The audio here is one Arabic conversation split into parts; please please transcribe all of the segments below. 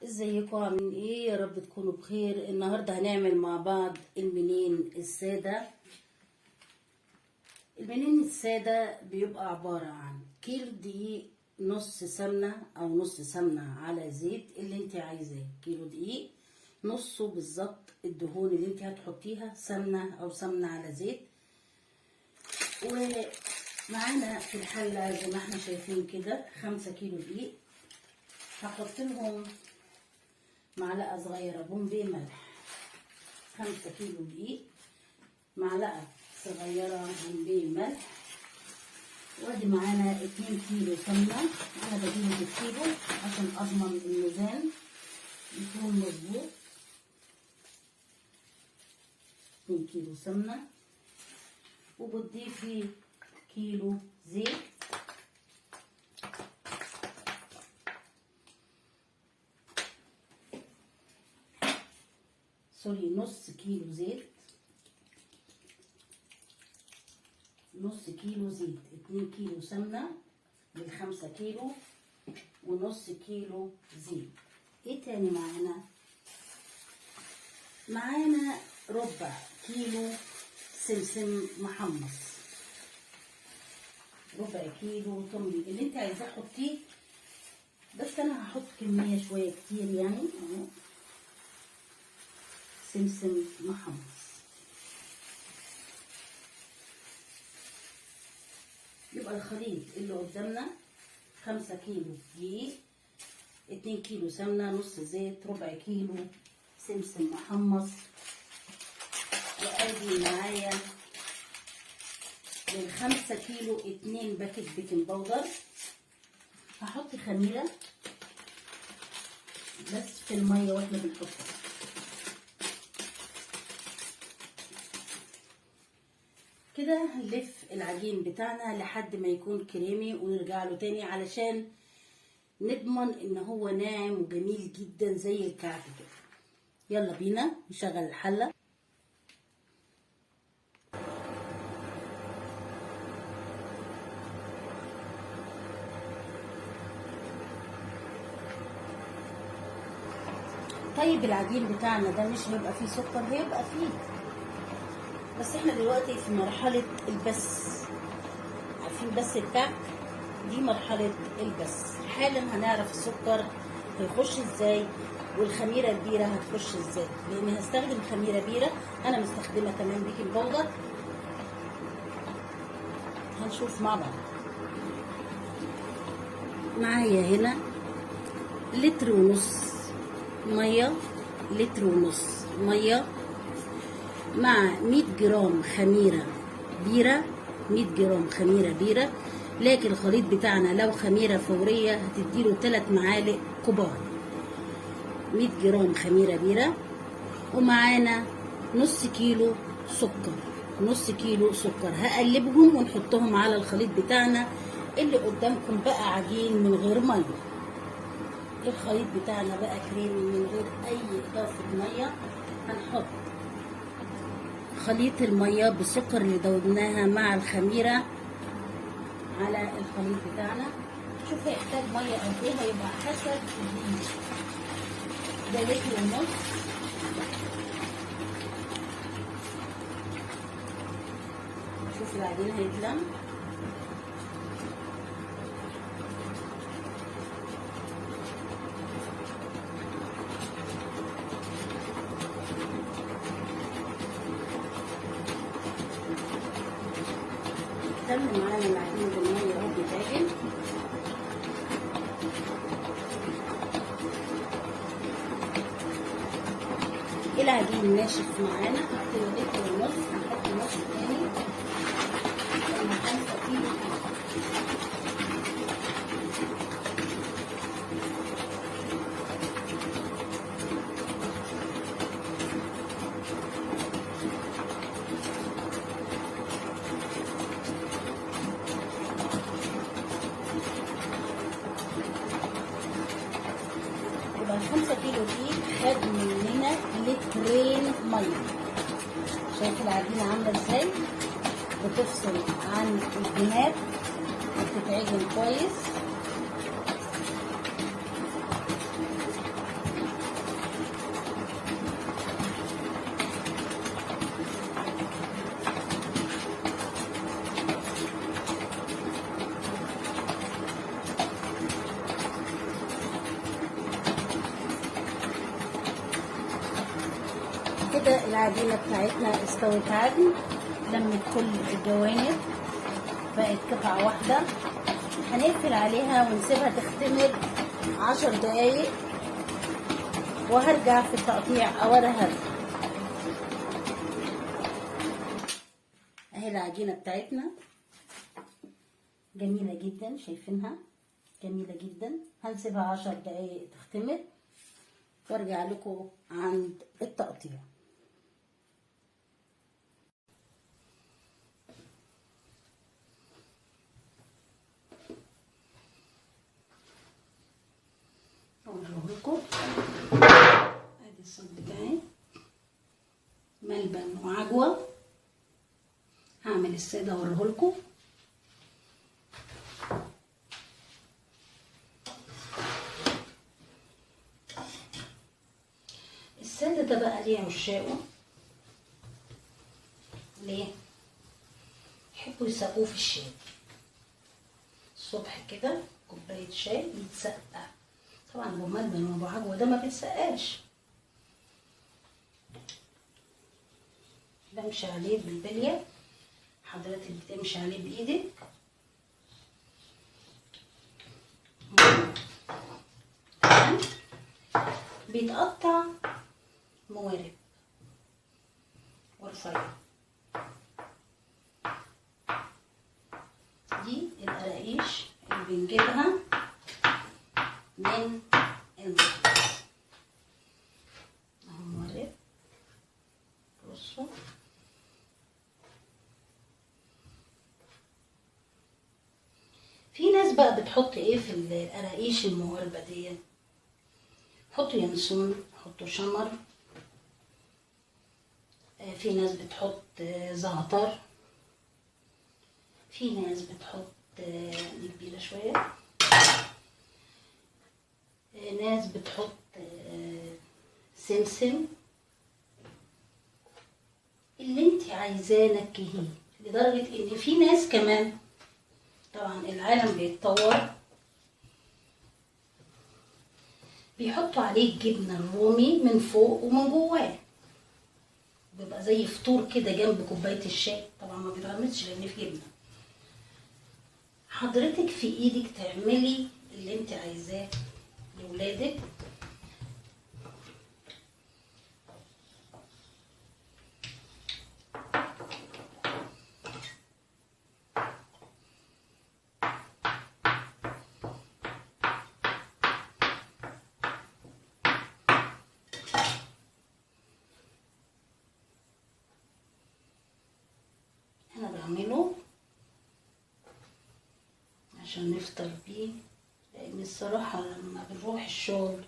ازيكم عاملين ايه؟ يا رب تكونوا بخير. النهارده هنعمل مع بعض المنين الساده. المنين الساده بيبقى عباره عن كيلو دقيق، نص سمنه او نص سمنه على زيت اللي انت عايزاه. كيلو دقيق نصه بالظبط الدهون اللي انت هتحطيها، سمنه او سمنه على زيت. ومعانا في الحله زي ما احنا شايفين كده 5 كيلو دقيق. هحط لهم معلقه صغيره بومبي ملح. 5 كيلو دقيق، معلقه صغيره بومبي ملح. وادي معانا 2 كيلو سمنه. انا بجيب بالكيلو عشان اضمن الميزان يكون مظبوط. 2 كيلو سمنه، وبتضيفي كيلو زيت. سوري، نص كيلو زيت. نص كيلو زيت، 2 كيلو سمنة ل5 كيلو، ونص كيلو زيت. ايه تاني معانا؟ معانا ربع كيلو سمسم محمص، ربع كيلو طمي اللي انت عايزاه حطيه، بس انا هحط كمية شوية كتير يعني اهو. سمسم محمص. يبقى الخليط اللي قدامنا 5 كيلو دقيق، 2 كيلو سمنة، نص زيت، ربع كيلو سمسم محمص. وادي معايا لل5 كيلو 2 باكت بيكنج باودر. هحط خميرة بس في المية واحنا بنحطها. كده هنلف العجين بتاعنا لحد ما يكون كريمي ونرجع له تاني علشان نضمن ان هو ناعم وجميل جدا زي الكعك كده. يلا بينا نشغل الحلة. طيب العجين بتاعنا ده مش هيبقى فيه سكر، هيبقى فيه، بس احنا دلوقتي في مرحلة البس. عارفين بس الكعك دي مرحلة البس. حالا هنعرف السكر هيخش ازاي والخميرة البيرة هتخش ازاي، لان هستخدم خميرة بيرة. انا مستخدمة كمان بيكنج باودر. هنشوف مع بعض. معايا هنا 1.5 لتر مية، 1.5 لتر مية مع 100 جرام خميرة بيرة. 100 جرام خميرة بيرة، لكن الخليط بتاعنا لو خميرة فورية هتديله 3 معالق كبار. 100 جرام خميرة بيرة، ومعانا نص كيلو سكر. نص كيلو سكر هقلبهم ونحطهم على الخليط بتاعنا اللي قدامكم. بقى عجين من غير مية. الخليط بتاعنا بقى كريمي من غير اي اضافة مية. هنحط خليط المية بالسكر اللي دوبناها مع الخميرة على الخليط بتاعنا. شوف هيحتاج مية قد ايه، هيبقى حسب الدقيق. ده 1.5 لتر. شوف العجين هيتلم. تم معانا العجين بالمية اهو بيتعجن. العجين ناشف معانا. حط 1.5 لتر، هنحط نص تاني لما 5 كيلو. يبقى 5 كيلو دي خد مننا 2 لتر ميه. شايف العجينه عامله ازاي؟ بتفصل عن الجناب وبتتعجن كويس. كده العجينة بتاعتنا استوت عجن، لمت كل الجوانب، بقت قطعة واحدة. هنقفل عليها ونسيبها تختمر 10 دقايق، وهرجع في التقطيع اوريها لكم. اهي العجينة بتاعتنا جميلة جدا، شايفينها جميلة جدا. هنسيبها 10 دقايق تختمر وارجع لكم عند التقطيع. اوريهولكم. ادي الصوص بتاعي ملبن وعجوه. هعمل الساده اوريهولكم. الساده ده بقى ليه عشاقه. ليه؟ يحبوا يسقوه في الشاي الصبح كده، كوبايه شاي يتسقى. طبعا ابو ملبن وابو عجوه ده ما بيتسقاش، بمشي عليه بالبليه، حضرتك بتمشي عليه بايدك. بيتقطع موارب ورفيع. دي القراقيش اللي بنجيبها من المحل اهو موارب. بصوا في ناس بقى بتحط ايه في القراقيش المواربه دي، حطوا ينسون، حطوا شمر، في ناس بتحط زعتر، في ناس بتحط دي كبيره شويه، ناس بتحط سمسم، اللي انت عايزاه نكهيه. لدرجه ان في ناس كمان، طبعا العالم بيتطور، بيحطوا عليه الجبنه الرومي من فوق ومن جواه، بيبقى زي فطور كده جنب كوبايه الشاي. طبعا ما بيتعملش لان في جبنه. حضرتك في ايدك تعملي اللي انت عايزاه لولادك. انا بعمله عشان نفطر بيه، لان الصراحه لما بنروح الشغل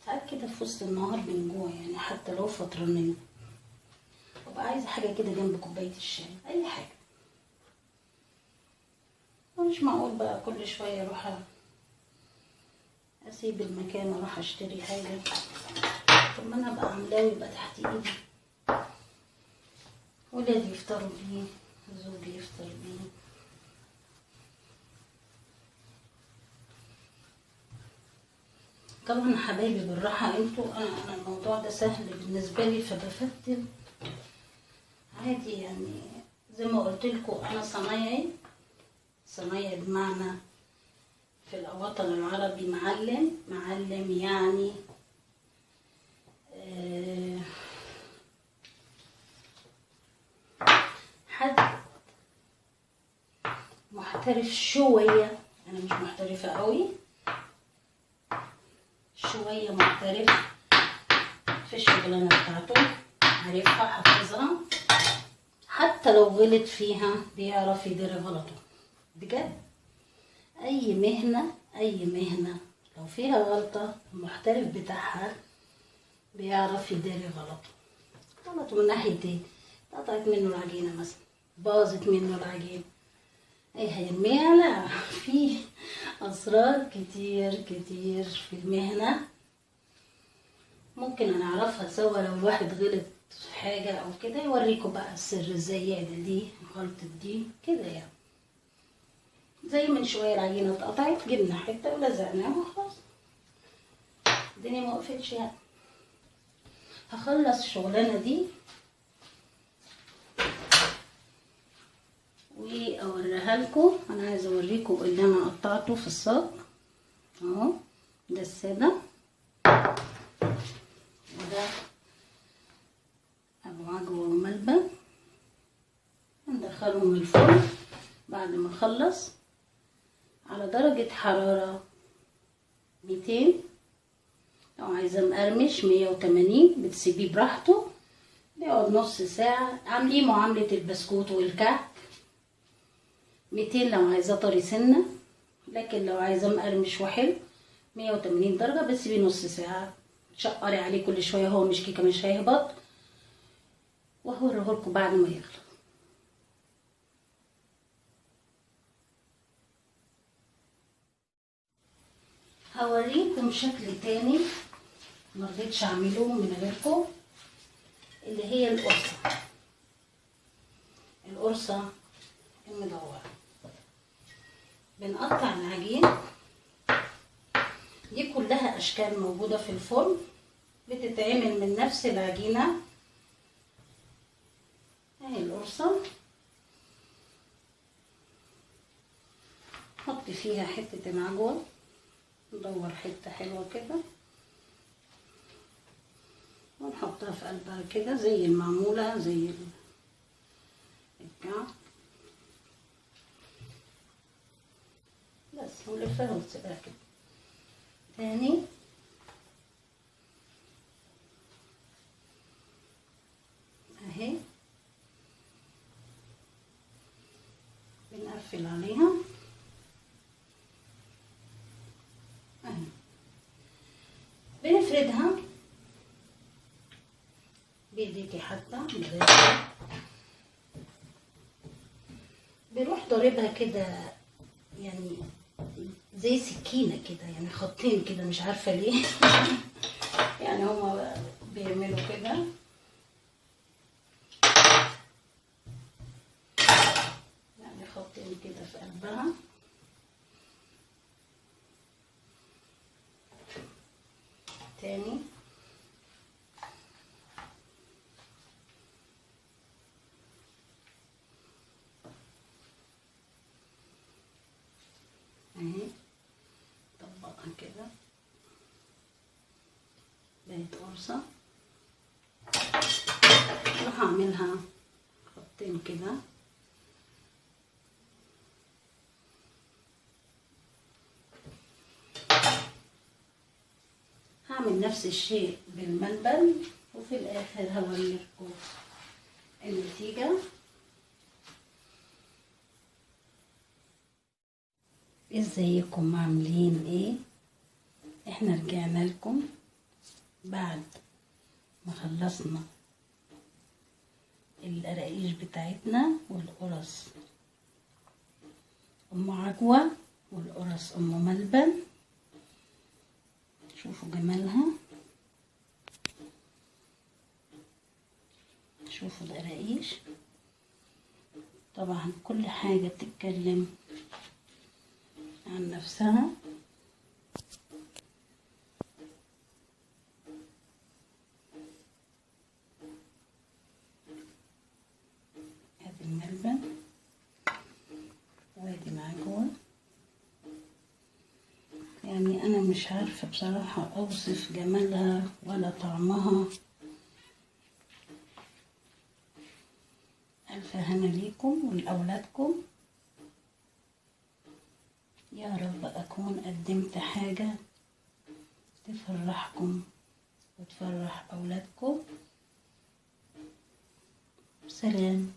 ساعات كده في وسط النهار بنجوع، يعني حتى لو فطرانين ببقى عايزه حاجه كده جنب كوبايه الشاي، اي حاجه. مش معقول بقى كل شويه اروح اسيب المكان اروح اشتري حاجه. طب ما انا ابقى عاملاه يبقى تحت ايدي، ولادي يفطروا بيه، زوجي يفطر بيه. طبعا حبايبي بالراحه انتوا، انا الموضوع ده سهل بالنسبه لي فبفتل عادي. يعني زي ما قلت لكم انا صنايعي بمعنى في الوطن العربي معلم يعني حد محترف شويه. انا مش محترفه قوي، شويه محترف في الشغلانه بتاعته، عارفها حافظها، حتى لو غلط فيها بيعرف يدير غلطه. بجد اي مهنه لو فيها غلطه المحترف بتاعها بيعرف يدير غلطه من ناحيه ايه؟ قطعت منه العجينه مثلا، باظت منه العجينه، ايه هيرميها؟ لا، في اسرار كتير في المهنه ممكن نعرفها سوا لو الواحد غلط في حاجه او كده. يوريكم بقى السر ازاي دي غلطت دي كده. يعني زي من شويه العجينه اتقطعت، جبنا حته ولزقناها وخلاص، الدنيا ما وقفتش يعني. هخلص الشغلانة دي واوريها لكم. انا عايزه اوريكم اللي انا قطعته في الصاج اهو، ده الساده وده ابو عجوه وملبن. هندخلهم الفرن بعد ما اخلص على درجه حراره 200. لو عايزه مقرمش 180 بتسيبيه براحته، بيقعد نص ساعه. عامليه معامله البسكوت والكعك. 200 لو عايزاه طري سنه، لكن لو عايزاه مقرمش وحلو 180 درجه بتسيبيه نص ساعه. تشقري عليه كل شويه، هو مش كيكه مش هيهبط. وهوريهولكم بعد ما يغلى. هوريكم شكل تاني مرضتش اعمله من غيركم، اللي هي القرصه المدوره. بنقطع العجين دي كلها اشكال موجوده في الفرن، بتتعمل من نفس العجينه. اهي القرصه، نحط فيها حته العجوه، ندور حته حلوه كده ونحطها في قلبها كده زي المعموله زي الكعك بس، ونلفها ونسيبها كده. تاني اهي بنقفل عليها اهي، بنفردها بايديكي حتى بنروح ضاربها كده يعني زي سكينه كده، يعني خطين كده مش عارفه ليه يعني هما بيعملوا كده. يعني خطين كده في قلبها. تاني اهي، طبقها كده بقت قرصه. وهعملها خطين كده هعمل نفس الشيء بالملبن، وفي الاخر هوريكم النتيجه. ازيكم عاملين ايه؟ احنا رجعنا لكم بعد ما خلصنا القراقيش بتاعتنا والقرص ام عجوه والقرص ام ملبن. شوفوا جمالها، شوفوا القراقيش. طبعا كل حاجه بتتكلم عن نفسها. ادي الملبن وادي العجوه. يعني انا مش عارفه بصراحه اوصف جمالها ولا طعمها. الف هنا ليكم ولاولادكم. يا رب اكون قدمت حاجه تفرحكم وتفرح اولادكم. سلام.